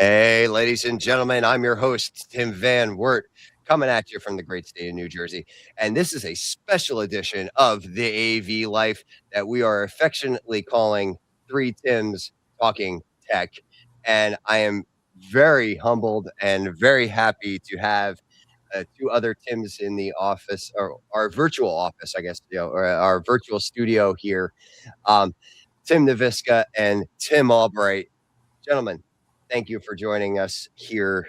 Hey, ladies and gentlemen, I'm your host, Tim Van Woeart, coming at you from the great state of New Jersey. And this is a special edition of the AV Life that we are affectionately calling Three Tims Talking Tech. And I am very humbled and very happy to have two other Tims in the office, or our virtual office, I guess, or our virtual studio here. Um, Tim Neviska and Tim Albright. Gentlemen, thank you for joining us here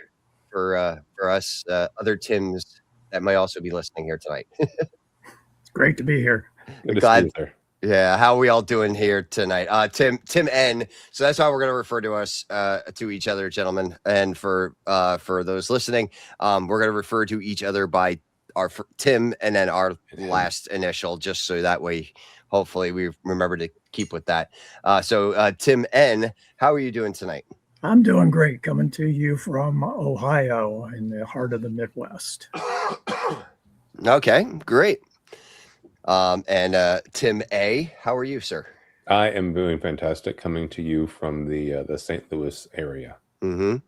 for us other Tims that might also be listening here tonight. It's great to be here. Good to see Glad. you, sir. Yeah, how are we all doing here tonight? Tim N. So that's how we're going to refer to us to each other, gentlemen. And for those listening, we're going to refer to each other by our Tim and then our last initial, just so that way, hopefully, we remember to keep with that. So Tim N. How are you doing tonight? I'm doing great, coming to you from Ohio in the heart of the Midwest. Okay, great. And Tim A., how are you, sir? I am doing fantastic, coming to you from the St. Louis area. Mm-hmm.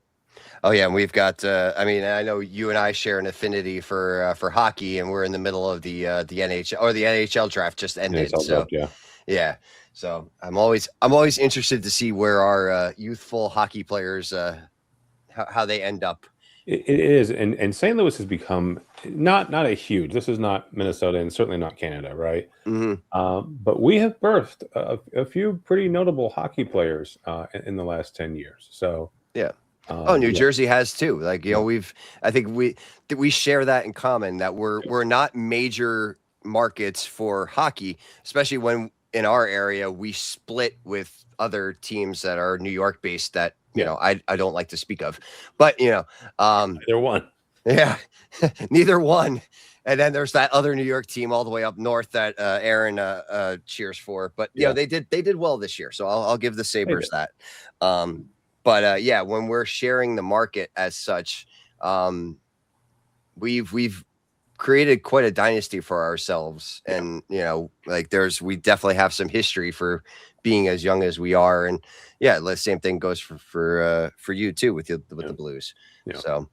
Oh yeah, and we've got. I mean, I know you and I share an affinity for hockey, and we're in the middle of the NHL, or the NHL draft just ended. NHL So draft, yeah. So I'm always interested to see where our youthful hockey players how they end up. It is, and St. Louis has become not a huge. This is not Minnesota, and certainly not Canada, right? Mm-hmm. But we have birthed a few pretty notable hockey players in the last 10 years. So yeah. New Jersey has too. Like, I think we share that in common, that we're not major markets for hockey, especially when in our area we split with other teams that are New York based that I don't like to speak of, but neither one. Yeah, neither one. And then there's that other New York team all the way up north that Aaron cheers for. But they did well this year, so I'll give the Sabres that. But when we're sharing the market as such, we've created quite a dynasty for ourselves, and we definitely have some history for being as young as we are, and the same thing goes for you too with the Blues. Yeah. So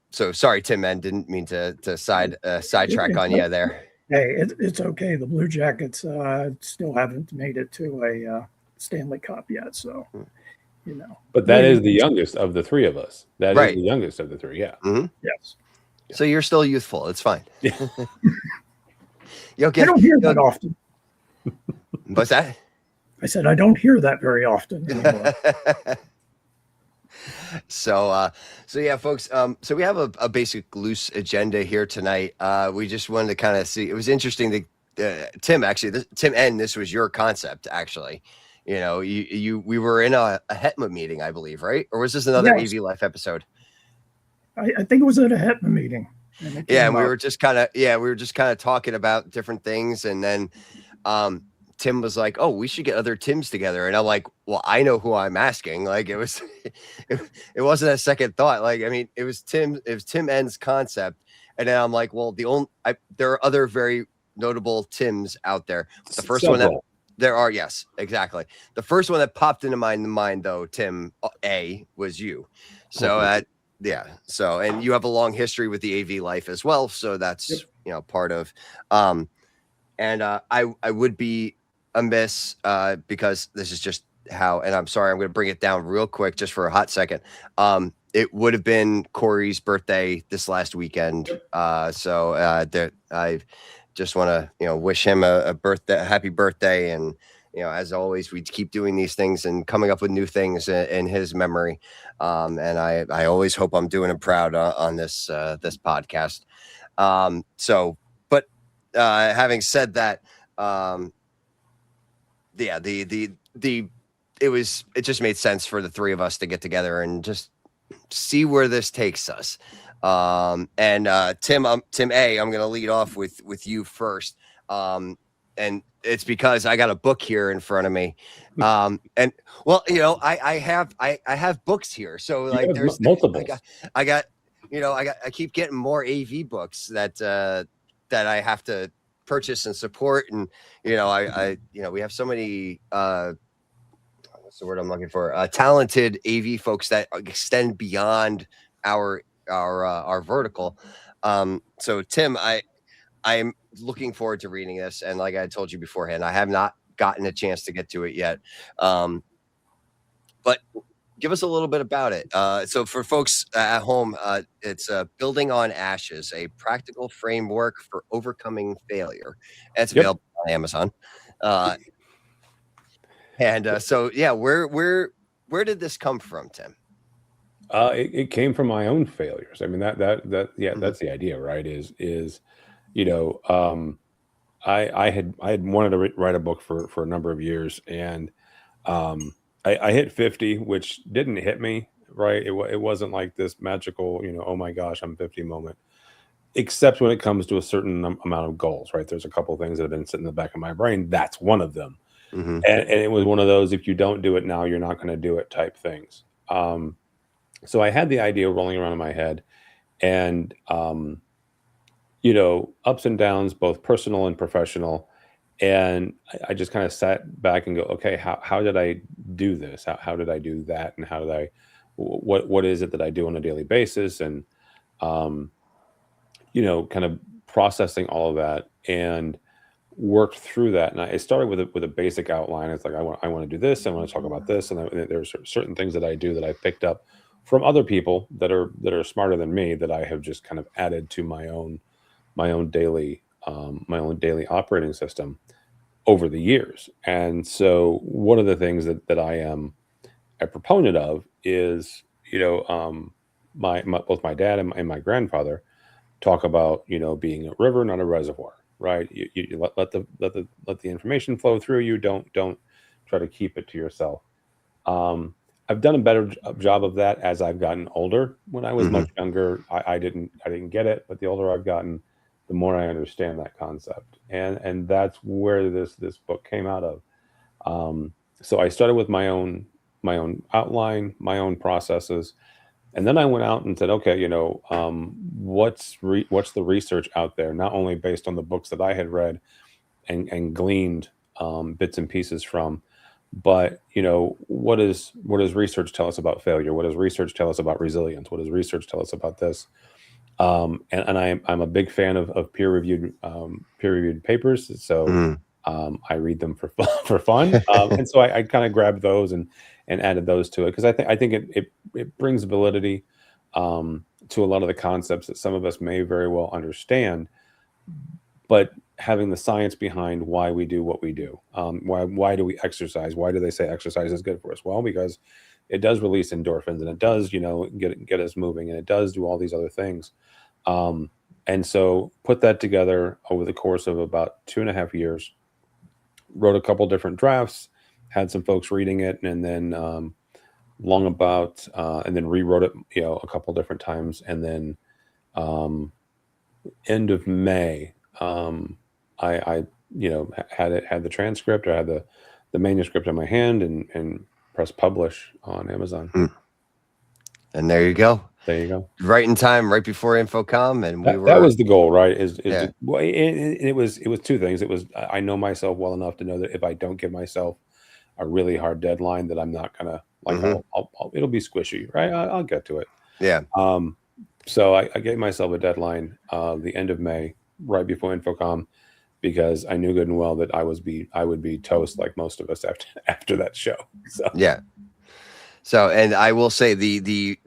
so sorry, Tim, man, didn't mean to sidetrack on you there. Hey, it's okay. The Blue Jackets still haven't made it to a Stanley Cup yet, so But that is the youngest of the three of us. That Right. is the youngest of the three. Yeah. Mm-hmm. Yes. So you're still youthful. It's fine. I don't hear that often. What's that? I said I don't hear that very often anymore. So yeah, folks. So we have a basic loose agenda here tonight. We just wanted to kind of see. It was interesting that Tim, actually, Tim N. This was your concept, actually. We were in a HETMA meeting, I believe, right? Or was this another AV Life episode? I think it was at a HETMA meeting. And we were just kind of talking about different things, and then Tim was like, "Oh, we should get other Tims together," and I'm like, "Well, I know who I'm asking." Like, it wasn't a second thought. Like, I mean, it was Tim N's concept, and then I'm like, "Well, there are other very notable Tims out there." The first one that there are, yes, exactly. The first one that popped into my mind, though, Tim A, was you. So So, and you have a long history with the AV Life as well. So that's part of. And I would be amiss because this is just how. And I'm sorry, I'm going to bring it down real quick just for a hot second. It would have been Corey's birthday this last weekend. So I just want to wish him a happy birthday, and as always, we keep doing these things and coming up with new things in his memory. And I always hope I'm doing him proud on this podcast. Having said that, it just made sense for the three of us to get together and just see where this takes us. Tim A, I'm going to lead off with you first. And it's because I got a book here in front of me. And well, I have books here. So like there's multiple. I keep getting more AV books that I have to purchase and support. And, we have so many, what's the word I'm looking for? Talented AV folks that extend beyond our vertical. So Tim, I'm looking forward to reading this, and like I told you beforehand, I have not gotten a chance to get to it yet. But give us a little bit about it. So for folks at home, it's Building on Ashes, a practical framework for overcoming failure. And it's Yep. available on Amazon. So yeah, where did this come from, Tim? It came from my own failures. I mean, that's the idea, right? Is you know, I had wanted to write a book for a number of years, and I hit 50, which didn't hit me, right? It wasn't like this magical, oh my gosh, I'm 50 moment. Except when it comes to a certain amount of goals, right? There's a couple of things that have been sitting in the back of my brain. That's one of them. Mm-hmm. And it was one of those, if you don't do it now, you're not going to do it type things. So I had the idea rolling around in my head, and, ups and downs, both personal and professional. And I just kind of sat back and go, okay, how did I do this? How did I do that? And how did what is it that I do on a daily basis? And, kind of processing all of that and worked through that. And I started with a basic outline. It's like, I want to do this. I want to talk about this. And there's certain things that I do that I picked up from other people that are smarter than me, that I have just kind of added to my own daily operating system over the years. And so one of the things that I am a proponent of is, both my dad and my grandfather talk about, being a river, not a reservoir, right? You let the information flow through you. Don't try to keep it to yourself. I've done a better job of that as I've gotten older. When I was much younger, I didn't get it, but the older I've gotten, the more I understand that concept. And that's where this book came out of. So I started with my own outline, my own processes. And then I went out and said, okay, what's the research out there, not only based on the books that I had read and gleaned bits and pieces from, but what does research tell us about failure? What does research tell us about resilience? What does research tell us about this? And I'm a big fan of peer-reviewed papers. So I read them for fun. And so I kind of grabbed those and added those to it, because I think it brings validity to a lot of the concepts that some of us may very well understand, but having the science behind why we do what we do. Why do we exercise? Why do they say exercise is good for us? Well, because it does release endorphins, and it does, get us moving, and it does do all these other things. And so put that together over the course of about 2.5 years, wrote a couple different drafts, had some folks reading it, and then and then rewrote it, a couple different times. And then end of May, I had the transcript, or I had the manuscript in my hand, and press publish on Amazon. And there you go. There you go. Right in time, right before InfoComm, and that was the goal, right? Yeah. It was two things. It was, I know myself well enough to know that if I don't give myself a really hard deadline, that I'm not gonna it'll be squishy, right? I'll get to it. Yeah. So I gave myself a deadline, the end of May, right before InfoComm, because I knew good and well that I would be toast, like most of us after that show. So yeah. So, and I will say the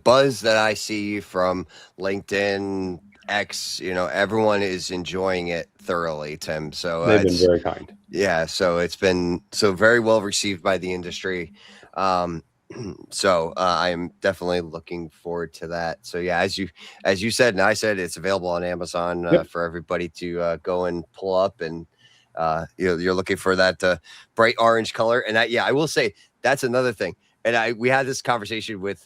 buzz that I see from LinkedIn, X, everyone is enjoying it thoroughly, Tim. So they've been very kind. Yeah. So it's been very well received by the industry. So I am definitely looking forward to that. So yeah, as you said, and I said, it's available on Amazon for everybody to go and pull up, and you're looking for that bright orange color. And I will say that's another thing. And we had this conversation with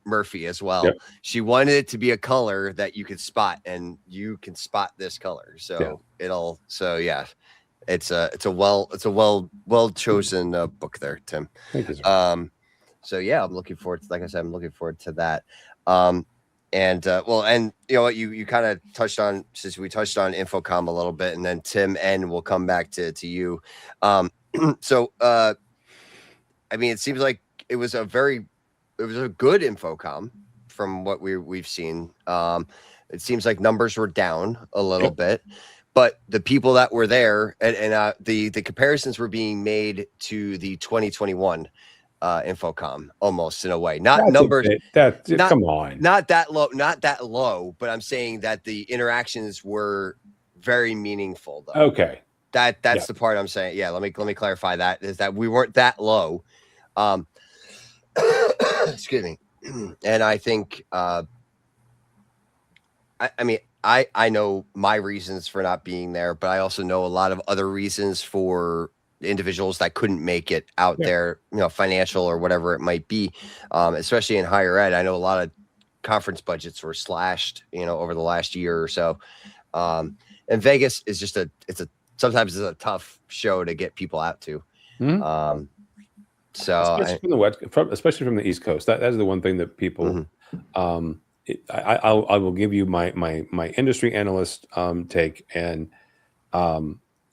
Murphy as well. Yep. She wanted it to be a color that you could spot, and you can spot this color. So it's a well chosen book there, Tim. Thank you, sir. So yeah, I'm looking forward to, like I said, I'm looking forward to that. And you know what, you kind of touched on, since we touched on InfoComm a little bit, and then Tim N will come back to you. So, I mean, it seems like it was a good InfoComm from what we've seen. It seems like numbers were down a little bit, but the people that were there and the comparisons were being made to the 2021 InfoComm almost in a way. Not That's numbers. Come on. Not that low, but I'm saying that the interactions were very meaningful though. Okay. That's the part I'm saying. Yeah, let me clarify that, is that we weren't that low. Excuse me. And I think I mean I know my reasons for not being there, but I also know a lot of other reasons for individuals that couldn't make it out there, financial or whatever it might be, especially in higher ed. I know a lot of conference budgets were slashed, over the last year or so. And Vegas is just sometimes it's a tough show to get people out to. Mm-hmm. So especially from the East Coast, that is the one thing that people, I will give you my industry analyst take, and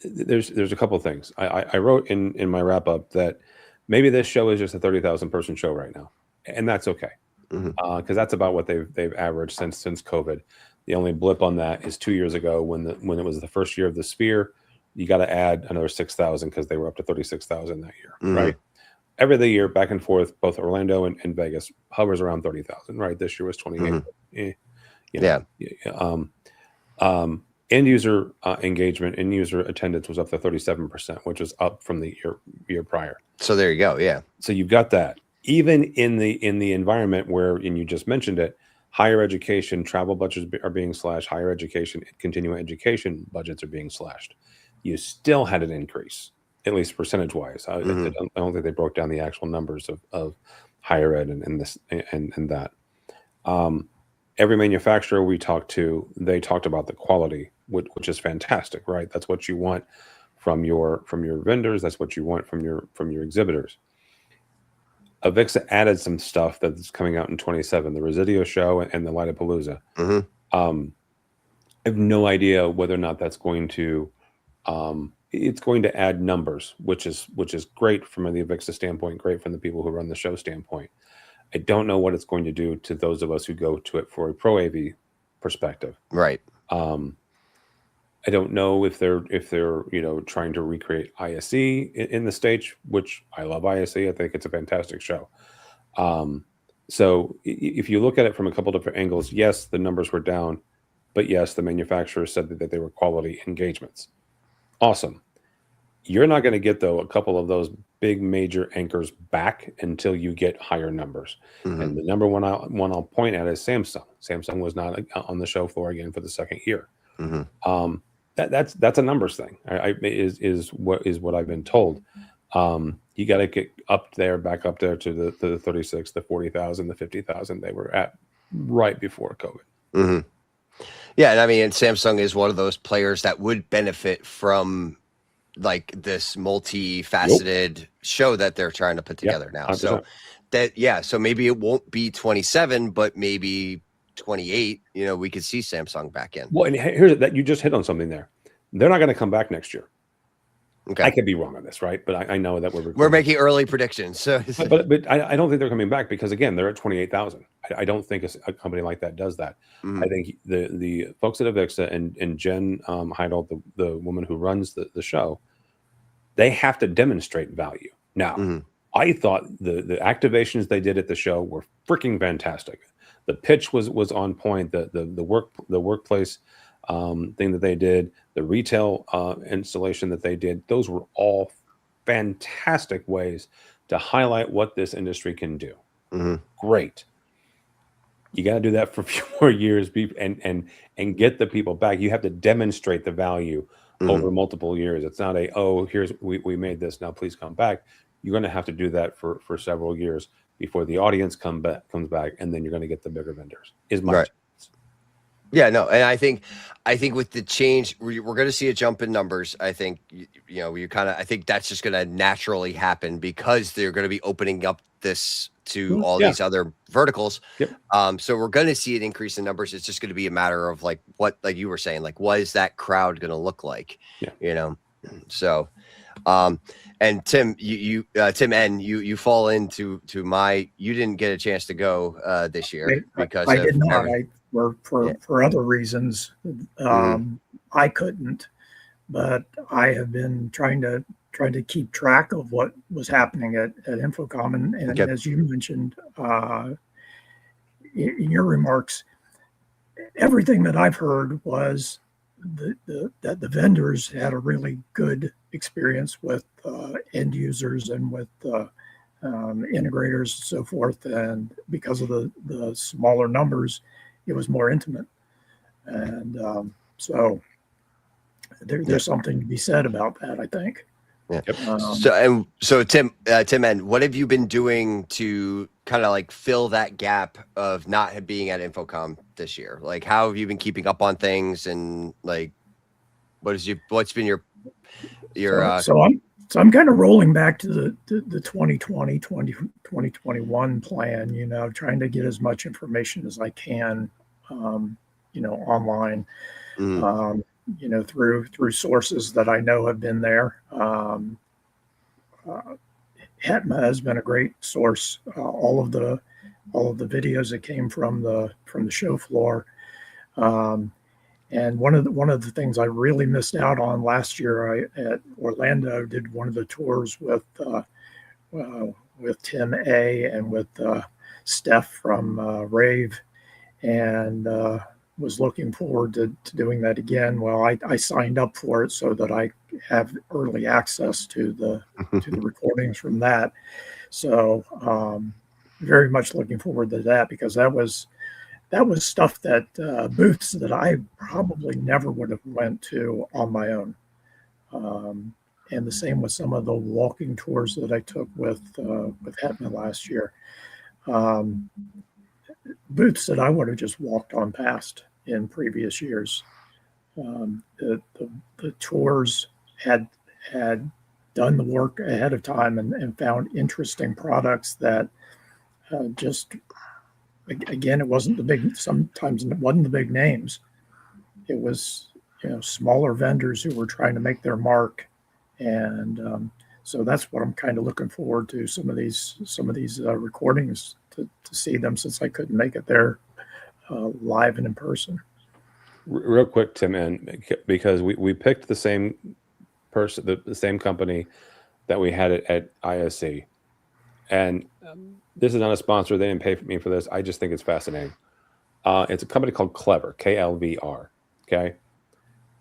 there's a couple of things. I wrote in my wrap up that maybe this show is just a 30,000 person show right now, and that's okay, because that's about what they've averaged since COVID. The only blip on that is 2 years ago when it was the first year of the Sphere. You got to add another 6,000 because they were up to 36,000 that year, right? Every other year, back and forth, both Orlando and Vegas hovers around 30,000, right? This year was 28. End user engagement, end user attendance was up to 37%, which is up from the year prior. So there you go. Yeah. So you've got that. Even in the environment where, and you just mentioned it, higher education travel budgets are being slashed. Higher education, continuing education budgets are being slashed. You still had an increase, at least percentage wise. I don't think they broke down the actual numbers of higher ed and this and that. Every manufacturer we talked to, they talked about the quality, which is fantastic, right? That's what you want from your vendors. That's what you want from your exhibitors. Avixa added some stuff that's coming out in 27, the Residio show and the Lightapalooza. I have no idea whether or not that's going to, it's going to add numbers, which is great from the Avixa standpoint, great from the people who run the show standpoint. I don't know what it's going to do to those of us who go to it for a pro AV perspective. Right. I don't know if they're trying to recreate ISE in the States, which I love ISE. I think it's a fantastic show. So if you look at it from a couple different angles, yes, the numbers were down, but yes, the manufacturer said that they were quality engagements. Awesome. You're not going to get, though, a couple of those big major anchors back until you get higher numbers. And the number one I'll point at is Samsung. Samsung was not on the show floor again for the second year. That's a numbers thing. Is what I've been told. You got to get back up there to the 36, the 40,000, the 50,000 they were at right before COVID. Yeah, and I mean, Samsung is one of those players that would benefit from like this multifaceted show that they're trying to put together now. 100%. So maybe it won't be 27, but maybe 28. We could see Samsung back in. Well, and here's that you just hit on something there. They're not going to come back next year. Okay. I could be wrong on this, right? But I know that we're making early predictions. So, but I don't think they're coming back because, again, they're at 28,000. I don't think a company like that does that. I think the folks at Avixa and Jen Heidel, the woman who runs the show, they have to demonstrate value. Now, I thought the activations they did at the show were freaking fantastic. The pitch was on point. The workplace thing that they did, the retail installation that they did, those were all fantastic ways to highlight what this industry can do. Great. You got to do that for a few more years and get the people back. You have to demonstrate the value over multiple years. It's not we made this, now please come back. You're going to have to do that for several years before the audience comes back, and then you're going to get the bigger vendors. Is my right. Yeah, no, and I think with the change, we're going to see a jump in numbers. I think I think that's just going to naturally happen because they're going to be opening up this to all these other verticals. So we're going to see an increase in numbers. It's just going to be a matter of what you were saying, what is that crowd going to look like? So And Tim, Tim N, you fall into you didn't get a chance to go this year because I of did not. yeah. For other reasons, Mhm. I couldn't. But I have been trying to keep track of what was happening at InfoComm, and Okay. as you mentioned in your remarks, everything that I've heard was that the vendors had a really good experience with end users and with integrators and so forth, and because of the smaller numbers, it was more intimate, and so there's something to be said about that, I think. Yeah. Um, So Tim, N, what have you been doing to kind of like fill that gap of not being at InfoComm this year? Like, how have you been keeping up on things, and like, what's been your so I'm kind of rolling back to the 2021 plan, trying to get as much information as I can, online, mm, through sources that I know have been there. HETMA has been a great source. All of the videos that came from the show floor. And one of the things I really missed out on last year, I at Orlando did one of the tours with Tim A and with Steph from Rave, and was looking forward to doing that again. Well, I signed up for it so that I have early access to the recordings from that. So very much looking forward to that, because that was stuff that booths that I probably never would have went to on my own. And the same with some of the walking tours that I took with HETMA last year. Booths that I would have just walked on past in previous years. The tours had done the work ahead of time and found interesting products that just, again, it wasn't the big, sometimes it wasn't the big names. It was, smaller vendors who were trying to make their mark. And so that's what I'm kind of looking forward to, some of these recordings, to see them, since I couldn't make it there live and in person. Real quick, Tim, and because we picked the same person, the same company that we had at ISC, and this is not a sponsor. They didn't pay me for this. I just think it's fascinating. It's a company called Clever, KLVR. Okay,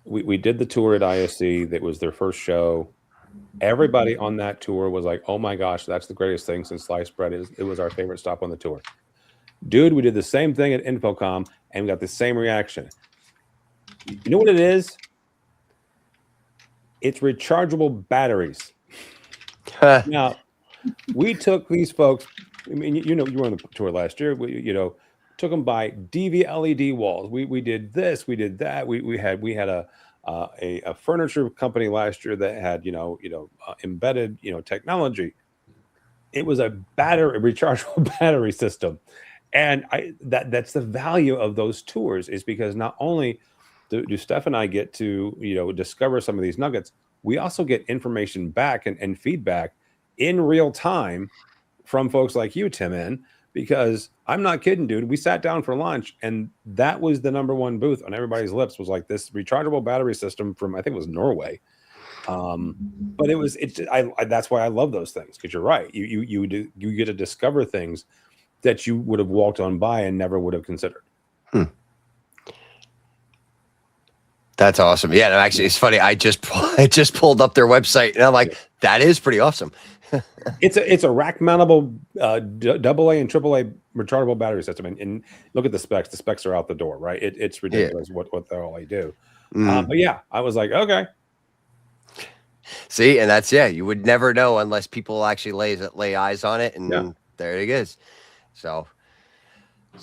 we did the tour at ISC. That was their first show. Everybody on that tour was like, "Oh my gosh, that's the greatest thing since sliced bread." It was our favorite stop on the tour. Dude, we did the same thing at InfoComm and we got the same reaction. You know what it is? It's rechargeable batteries. Now, we took these folks. I mean, you were on the tour last year. We, took them by DV LED walls. We did this. We did that. We had a furniture company last year that had embedded technology. It was a rechargeable battery system, and that's the value of those tours, is because not only do Steph and I get to discover some of these nuggets, we also get information back and feedback in real time from folks like you, Tim, because I'm not kidding, dude. We sat down for lunch, and that was the number one booth on everybody's lips, was like this rechargeable battery system from, I think it was Norway. But that's why I love those things, because you're right. You get to discover things that you would have walked on by and never would have considered. That's awesome. Yeah, no, actually, it's funny. I just pulled up their website, and I'm like, that is pretty awesome. It's a rack mountable AA and AAA rechargeable battery system, and look at the specs. The specs are out the door, right? It's ridiculous what they do. But yeah, I was like, okay. See, and that's, you would never know unless people actually lay eyes on it, and there it is. So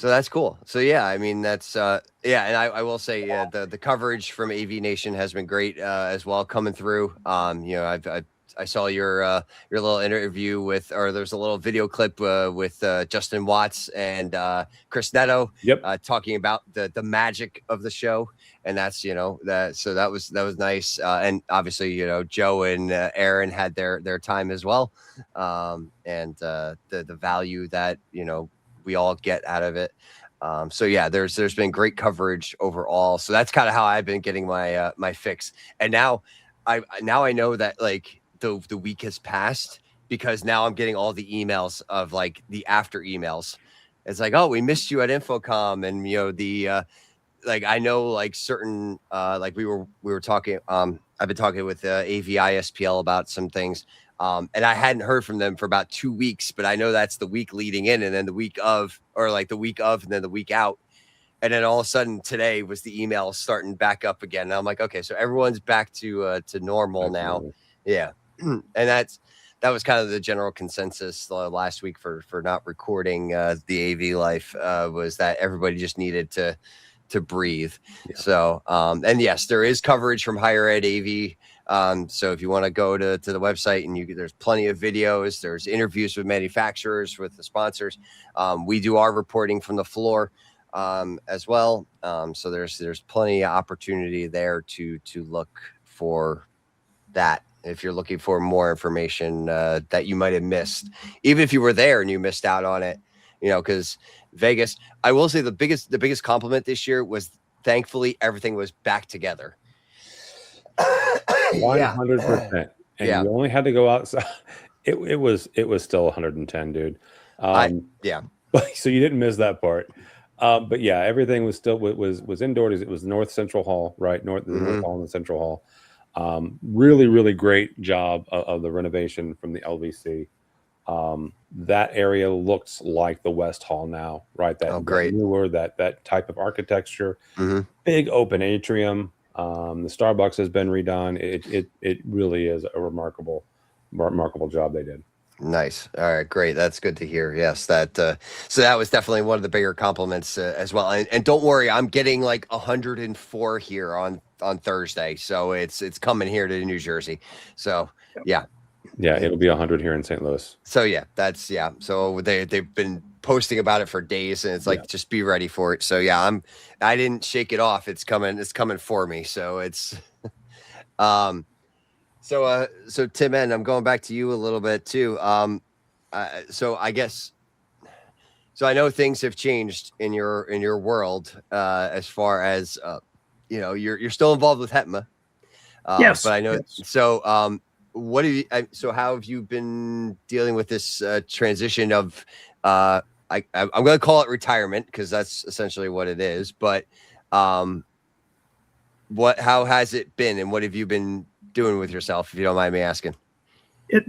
that's cool. So I mean, that's and I will say the coverage from AVNation has been great as well, coming through. saw your little interview with, or there's a little video clip with Justin Watts and Chris Neto, Yep. talking about the magic of the show, and that's that was nice, and obviously Joe and Aaron had their time as well, and the value that we all get out of it. So yeah, there's been great coverage overall. So that's kind of how I've been getting my my fix. And now I know that like the week has passed, because now I'm getting all the emails of like the after emails. It's like, oh, we missed you at InfoComm, and the like I know like certain like we were talking, I've been talking with AVISPL about some things, and I hadn't heard from them for about 2 weeks, but I know that's the week leading in, and then the week of, or like the week of, and then the week out, and then all of a sudden today was the email starting back up again, and I'm like, okay, so everyone's back to normal now. Yeah. And that was kind of the general consensus last week for not recording the AV life, was that everybody just needed to breathe. Yeah. So and yes, there is coverage from Higher Ed AV. So if you want to go to the website, and there's plenty of videos, there's interviews with manufacturers, with the sponsors. We do our reporting from the floor as well. So there's plenty of opportunity there to look for that, if you're looking for more information that you might have missed, even if you were there and you missed out on it, because Vegas, I will say the biggest compliment this year was, thankfully, everything was back together. 100%. And you only had to go outside. It was still 110, dude. So you didn't miss that part. But yeah, everything was still was indoors. It was North Central Hall, right? North Hall and the Central Hall. Really, really great job of the renovation from the LVC. That area looks like the West Hall now, right? That newer, that type of architecture, big open atrium. The Starbucks has been redone. It really is a remarkable job they did. Nice. All right, great. That's good to hear. Yes, that so that was definitely one of the bigger compliments as well. And don't worry, I'm getting like 104 here on Thursday, so it's coming here to New Jersey. So yeah, it'll be 100 here in St. Louis. So yeah, that's So they've been posting about it for days, and it's like, just be ready for it. So yeah, I didn't shake it off. It's coming for me. So it's So Tim, and I'm going back to you a little bit too. So I guess, so I know things have changed in your world as far as you're still involved with HETMA. Yes, but I know. Yes. So what do you? So how have you been dealing with this transition of? I'm going to call it retirement, because that's essentially what it is. But how has it been, and what have you been doing with yourself, if you don't mind me asking? It's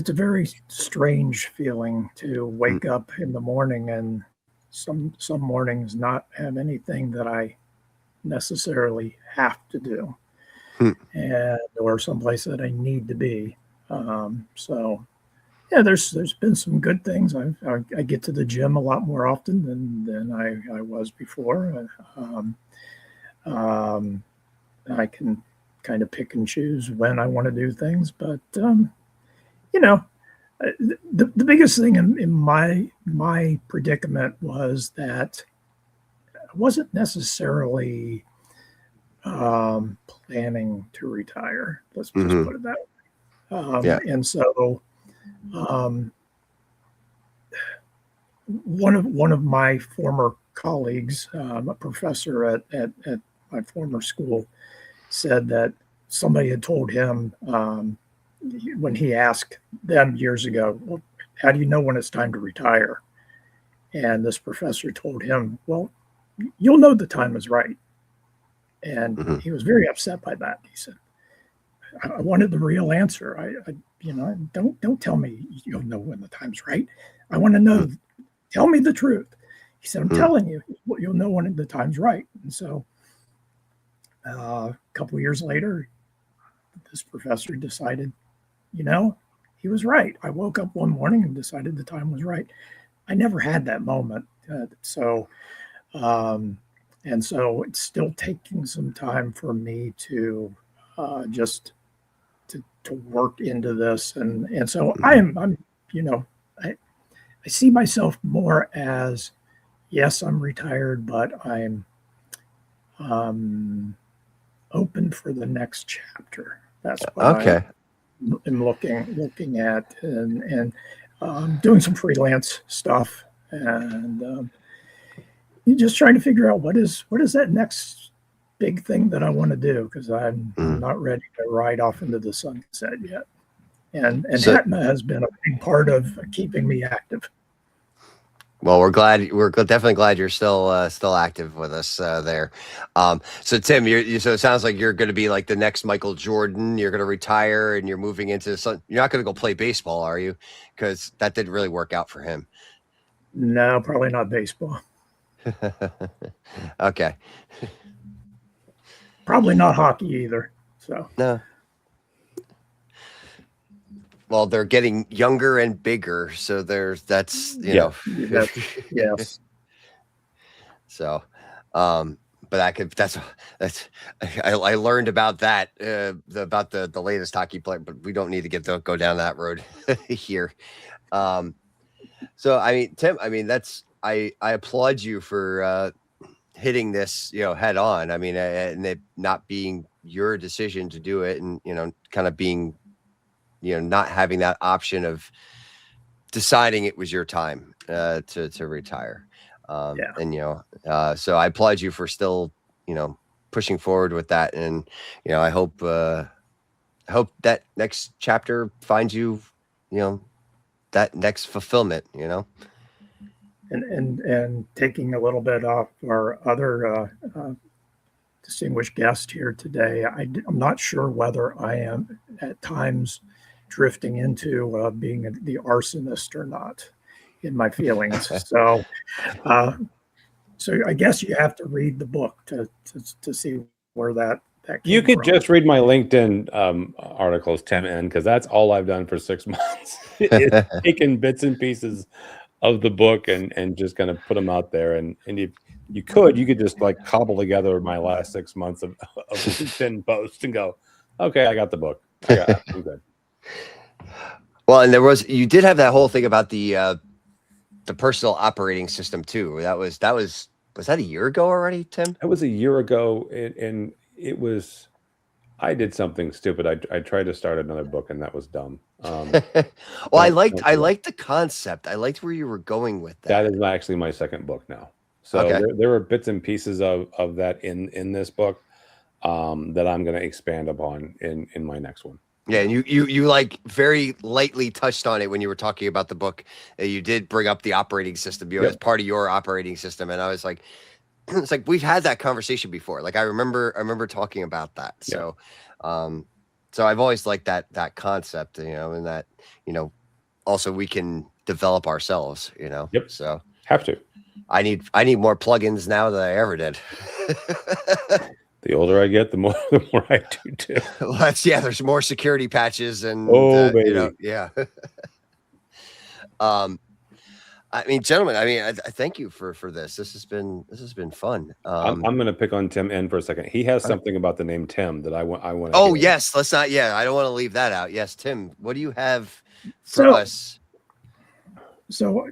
a very strange feeling to wake up in the morning and some mornings not have anything that I necessarily have to do, or someplace that I need to be. So yeah, there's been some good things. I get to the gym a lot more often than I was before. I can kind of pick and choose when I want to do things, but the biggest thing in my predicament was that I wasn't necessarily planning to retire. Let's just put it that way. And so one of my former colleagues, a professor at my former school, said that somebody had told him when he asked them years ago, well, how do you know when it's time to retire? And this professor told him, well, you'll know the time is right. And he was very upset by that. He said, I wanted the real answer. Don't tell me you'll know when the time's right. I want to know, tell me the truth. He said, I'm telling you, you'll know when the time's right. And so a couple of years later, this professor decided, he was right. I woke up one morning and decided the time was right. I never had that moment. So it's still taking some time for me to just to work into this. And so I'm, you know, I see myself more as, yes, I'm retired, but I'm open for the next chapter. That's what Okay. I'm looking at, and doing some freelance stuff, and you're just trying to figure out what is that next big thing that I want to do, because I'm not ready to ride off into the sunset yet. And So- HETMA has been a big part of keeping me active. Well, we're definitely glad you're still active with us there. So Tim, so it sounds like you're going to be like the next Michael Jordan. You're going to retire and you're moving into you're not going to go play baseball, are you? Because that didn't really work out for him. No, probably not baseball. Okay. Probably not hockey either. So No. Well, they're getting younger and bigger, so that's you know. Yes. So, but I learned about that about the latest hockey player, but we don't need to go down that road here. So I mean, Tim, I mean I applaud you for hitting this, head on. I mean, and it not being your decision to do it, and kind of being, not having that option of deciding it was your time to retire. And so I applaud you for still, pushing forward with that. And I hope that next chapter finds you, that next fulfillment. And taking a little bit off our other distinguished guest here today, I'm not sure whether I am at times drifting into being the arsonist or not in my feelings. So I guess you have to read the book to see where that came You could from. just read my LinkedIn articles, Tim, because that's all I've done for 6 months. It's taking bits and pieces of the book and just kind of put them out there. And if you could just like cobble together my last 6 months of LinkedIn posts and go, okay, I got the book. I'm good. Well, and you did have that whole thing about the personal operating system too. Was that a year ago already, Tim? That was a year ago, and it was. I did something stupid. I tried to start another book, and that was dumb. Well, I liked the concept. I liked where you were going with that. That is actually my second book now. So Okay. there are bits and pieces of that in this book that I'm going to expand upon in my next one. Yeah, and you like very lightly touched on it when you were talking about the book. You did bring up the operating system, as part of your operating system, and I was like, it's like we've had that conversation before. Like I remember talking about that. So, so I've always liked that concept, and that also we can develop ourselves, Yep. So Have to. I need more plugins now than I ever did. The older I get, the more I do too. Well, there's more security patches and baby. yeah. I mean, gentlemen, I thank you for this. This has been fun. I'm going to pick on Tim N for a second. He has something about the name Tim that I want. Oh yes, let's not. Yeah, I don't want to leave that out. Yes, Tim, what do you have for us? So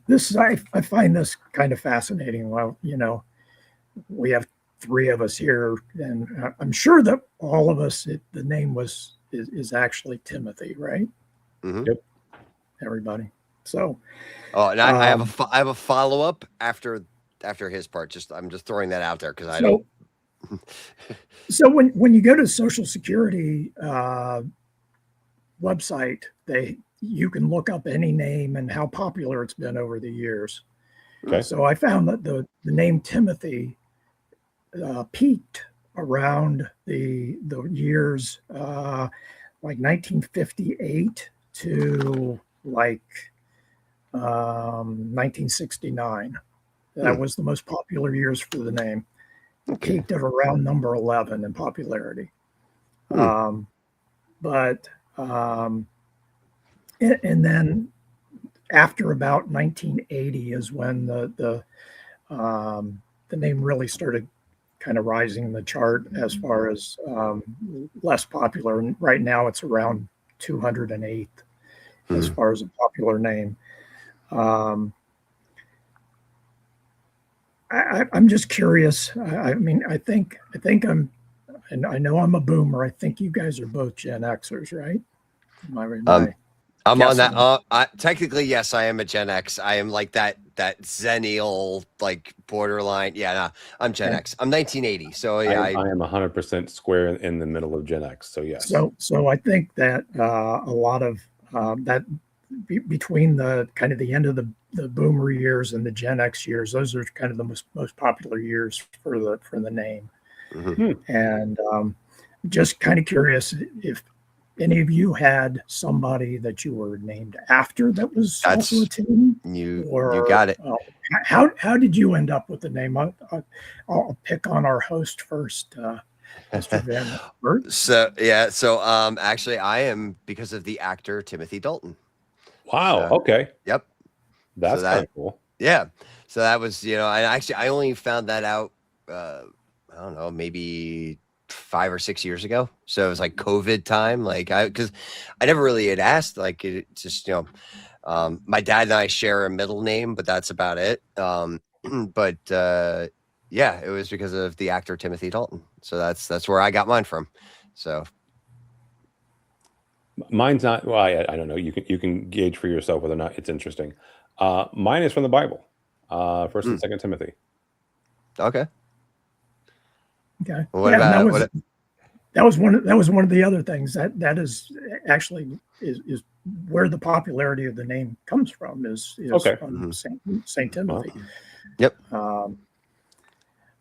this I find this kind of fascinating. Well, we have 3 of us here, and I'm sure that all of us, the name is actually Timothy, right? Mm-hmm. Yep. Everybody. So. Oh, and I have a follow up after his part. I'm just throwing that out there because I don't. So when you go to Social Security website, you can look up any name and how popular it's been over the years. Okay. So I found that the name Timothy peaked around the years like 1958 to like 1969. That was the most popular years for the name. Okay. Peaked at around number 11 in popularity. And then after about 1980 is when the name really started kind of rising in the chart as far as less popular. And right now it's around 208th as far as a popular name. I'm just curious. I mean, I think I'm, and I know I'm a boomer. I think you guys are both Gen Xers, right? I'm on that. Technically, yes, I am a Gen X. I am like that Zennial, like borderline. Yeah, no, I'm Gen X. I'm 1980. So yeah, I am 100% square in the middle of Gen X. So yes. So I think that a lot of that between the kind of the end of the boomer years and the Gen X years, those are kind of the most popular years for the name. And just kind of curious if any of you had somebody that you were named after that was also a Tim? You got it. How did you end up with the name? I'll pick on our host first, Mr. Van Woeart. So actually, I am because of the actor Timothy Dalton. Wow. Okay. Yep. That's kind of cool. Yeah. So that was, and actually, I only found that out. I don't know, maybe 5 or 6 years ago. So it was like COVID time. Like because I never really had asked. Like it just my dad and I share a middle name, but that's about it. But yeah, it was because of the actor Timothy Dalton. So that's where I got mine from. So mine's not. Well, I don't know. You can gauge for yourself whether or not it's interesting. Mine is from the Bible, 1st and 2nd Timothy. Okay. Well, that was one of the other things that is actually is where the popularity of the name comes from is Saint Timothy. Yep.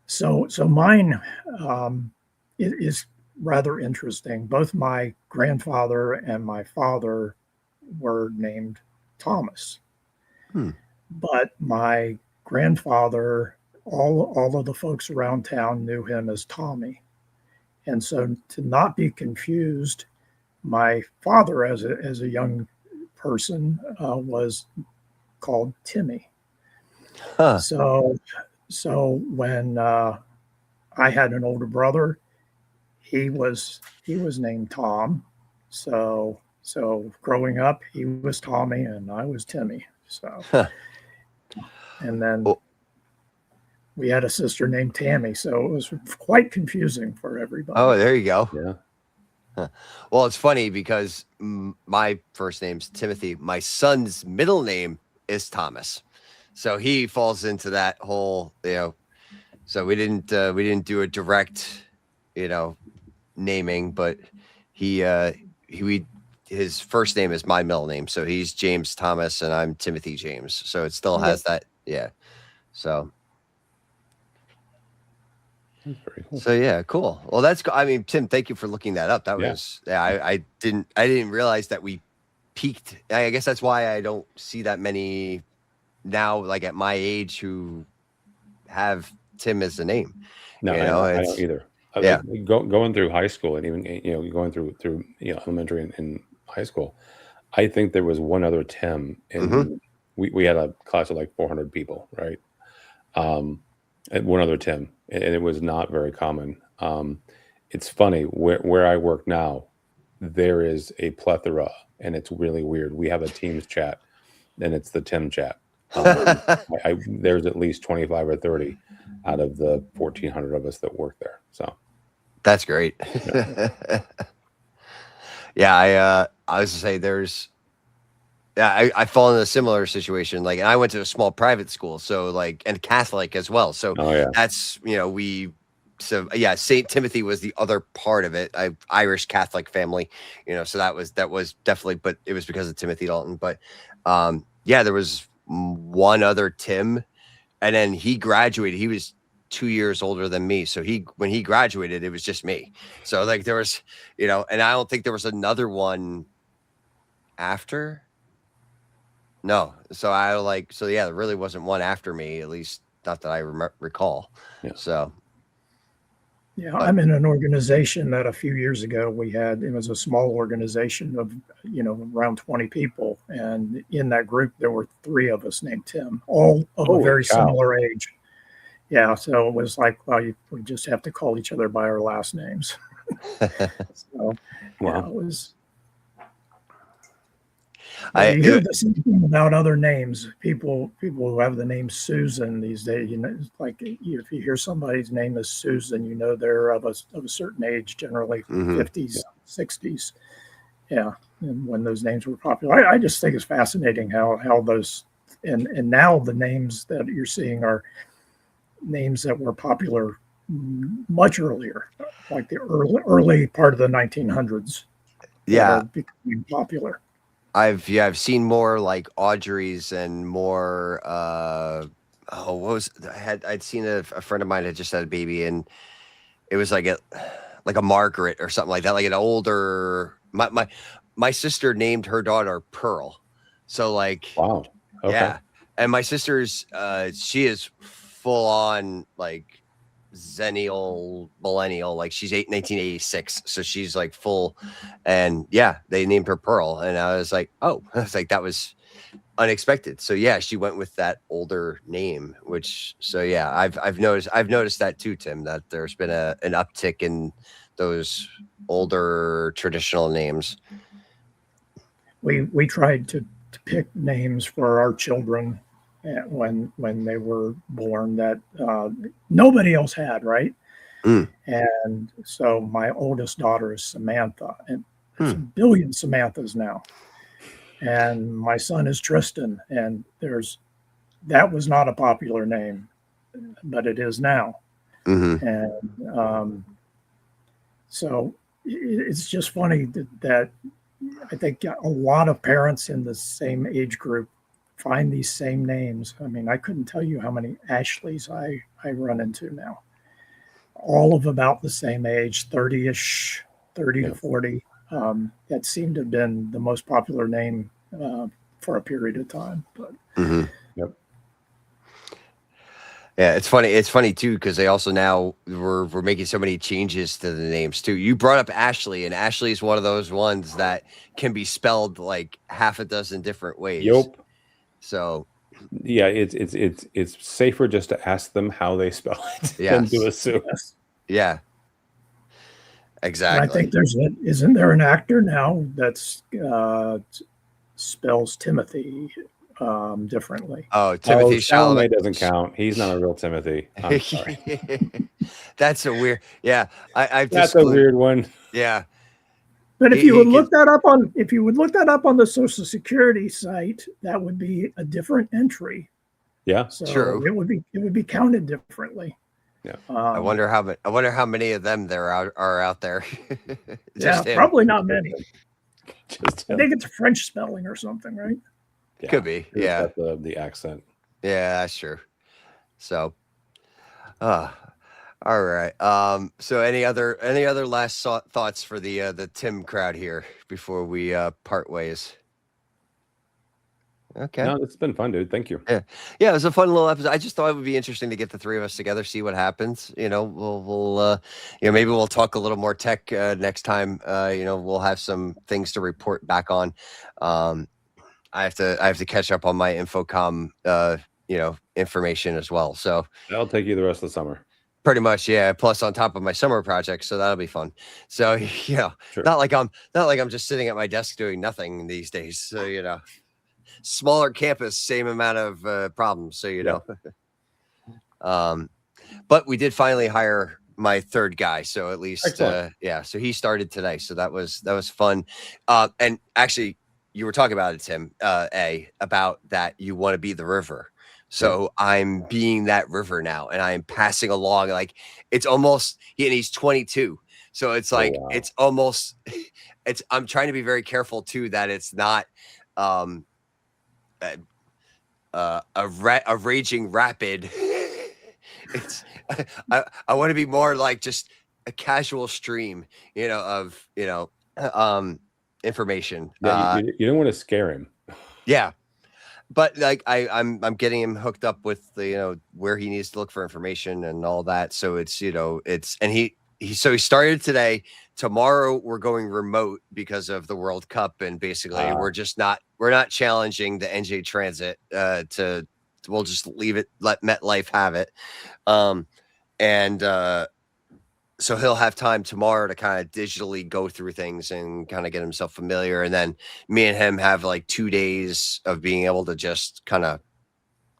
So mine is rather interesting. Both my grandfather and my father were named Thomas, but my grandfather, all of the folks around town knew him as Tommy. And so to not be confused, my father as a young person was called Timmy. So when I had an older brother, he was named Tom. So growing up, he was Tommy and I was Timmy. So and then we had a sister named Tammy, so it was quite confusing for everybody. Oh, there you go. Yeah. Well, it's funny because my first name's Timothy. My son's middle name is Thomas, so he falls into that whole, So we didn't do a direct, naming, but his first name is my middle name, so he's James Thomas, and I'm Timothy James. So it still has that, So. Very cool. So yeah, cool. Well, that's. I mean, Tim, thank you for looking that up. That was. Yeah, I didn't realize that we peaked. I guess that's why I don't see that many now, like at my age, who have Tim as a name. No, I don't either. Yeah. Like going through high school and even going through elementary and high school, I think there was one other Tim, and we had a class of like 400 people, right? And one other Tim, and it was not very common. It's funny where I work now, there is a plethora, and it's really weird. We have a Teams chat, and it's the Tim chat. There's at least 25 or 30 out of the 1,400 of us that work there. So that's great. Yeah, I was to say there's. Yeah, I fall in a similar situation. Like, and I went to a small private school, so and Catholic as well. So that's Saint Timothy was the other part of it. Irish Catholic family, so that was definitely, but it was because of Timothy Dalton. But there was one other Tim, and then he graduated. He was 2 years older than me, so when he graduated, it was just me. So there was, and I don't think there was another one after. No. So there really wasn't one after me, at least not that I recall. Yeah. So. Yeah, I'm in an organization that a few years ago it was a small organization of, around 20 people. And in that group, there were 3 of us named Tim, all of a very similar age. yeah, so it was like, well, we just have to call each other by our last names. So yeah, Wow. it was. I You hear the same thing about other names. People who have the name Susan these days. You know, it's like if you hear somebody's name is Susan, you know they're of a certain age, generally mhm. 50s, 60s. Yeah, and when those names were popular, I just think it's fascinating how those and now the names that you're seeing are names that were popular much earlier, like the early part of the 1900s. That Yeah, are becoming popular. I've seen more like Audrey's and more what was I'd seen a friend of mine had just had a baby, and it was like a Margaret or something like that, like an older my sister named her daughter Pearl. So like Wow. Okay. yeah. And my sister's she is full on like Zennial millennial, like she's 1986, so she's like full. And yeah, they named her Pearl, and I was like, oh, I was like, that was unexpected. So yeah, she went with that older name, which so yeah, I've noticed that too, Tim, that there's been an uptick in those older traditional names. We tried to pick names for our children when they were born that nobody else had, right? Mm. And so my oldest daughter is Samantha, and there's a Hmm. billion Samanthas now. And my son is Tristan, and that was not a popular name, but it is now. Hmm. And so it's just funny that I think a lot of parents in the same age group find these same names. I mean, I couldn't tell you how many Ashleys I run into now, all of about the same age, 30-ish, 30 Yeah. to 40. That seemed to have been the most popular name for a period of time. But Hmm. Yep. Yeah, it's funny. It's funny too because they also now we're making so many changes to the names too. You brought up Ashley, and Ashley is one of those ones that can be spelled like half a dozen different ways. Yep. So Yeah, it's safer just to ask them how they spell it than to yes, assume. yes. yeah, And I exactly. think isn't there an actor now that's spells Timothy differently? Oh, Oh, Timothy Chalamet. Chalamet doesn't count. He's not a real Timothy. I'm sorry. That's a weird. Yeah, I've That's just a weird one. yeah. But if you He would could. look that up on the Social Security site, that would be a different entry. Yeah. So True. it would be counted differently. Yeah. I wonder how many of them there are out there. Yeah, Just him. probably not many. Just I him. think it's a French spelling or something, right? Yeah. Could be. He's Yeah. got the accent. Yeah, that's true. So, all right. So any other last thoughts for the Tim crowd here before we part ways? Okay. No, it's been fun, dude. Thank you. Yeah, it was a fun little episode. I just thought it would be interesting to get the three of us together, see what happens. You know, we'll maybe we'll talk a little more tech next time. We'll have some things to report back on. I have to catch up on my InfoComm information as well. So That'll take you the rest of the summer. pretty much, yeah. Plus on top of my summer project, so that'll be fun. So Sure. not like I'm just sitting at my desk doing nothing these days. So smaller campus, same amount of problems. So but we did finally hire my third guy. So at least Excellent. so he started today. So that was fun. And actually, you were talking about it, Tim. About that you want to be the river. So I'm being that river now, and I am passing along like it's almost. And he's 22, so it's like wow. it's almost. I'm trying to be very careful too that it's not a raging rapid. It's I want to be more like just a casual stream, of information. Yeah, you don't want to scare him. Yeah. But like I'm getting him hooked up with the where he needs to look for information and all that. So it's and he started today. Tomorrow we're going remote because of the World Cup, and basically we're not challenging the NJ Transit to we'll just leave it, let MetLife have it. And so he'll have time tomorrow to kind of digitally go through things and kind of get himself familiar. And then me and him have like 2 days of being able to just kind of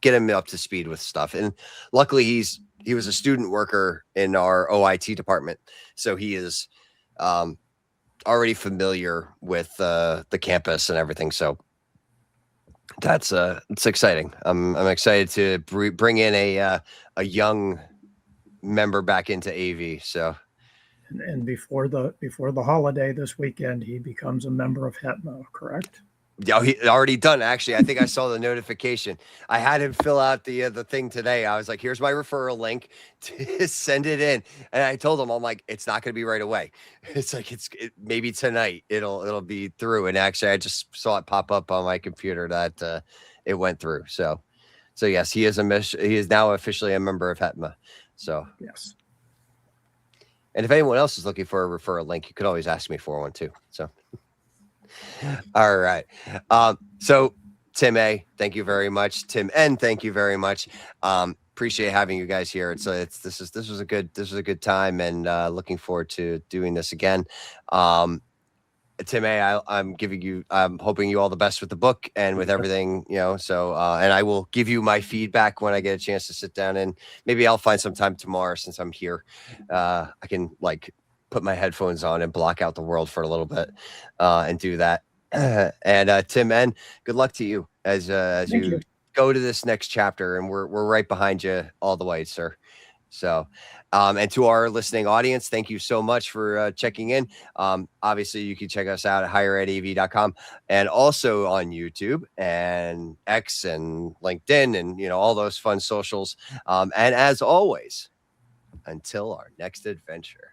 get him up to speed with stuff. And luckily he was a student worker in our OIT department. So he is already familiar with the campus and everything. So that's it's exciting. I'm excited to bring in a young member back into AV. So, and before the holiday this weekend, he becomes a member of HETMA, correct? Yeah, he already done. Actually, I think I saw the notification. I had him fill out the thing today. I was like, "Here's my referral link. To send it in." And I told him, "I'm like, it's not going to be right away. It's like maybe tonight. It'll be through." And actually, I just saw it pop up on my computer that it went through. So yes, he is he is now officially a member of HETMA. So yes. And if anyone else is looking for a referral link, you could always ask me for one too. So. All right. So Tim A, thank you very much. Tim N, thank you very much. Appreciate having you guys here. This was a good time, and looking forward to doing this again. Tim A, I'm hoping you all the best with the book and with everything, so, and I will give you my feedback when I get a chance to sit down, and maybe I'll find some time tomorrow since I'm here. I can put my headphones on and block out the world for a little bit and do that. And Tim N, good luck to you as you go to this next chapter, and we're right behind you all the way, sir. So, and to our listening audience, thank you so much for checking in. Obviously, you can check us out at higheredav.com and also on YouTube and X and LinkedIn and, all those fun socials. And as always, until our next adventure.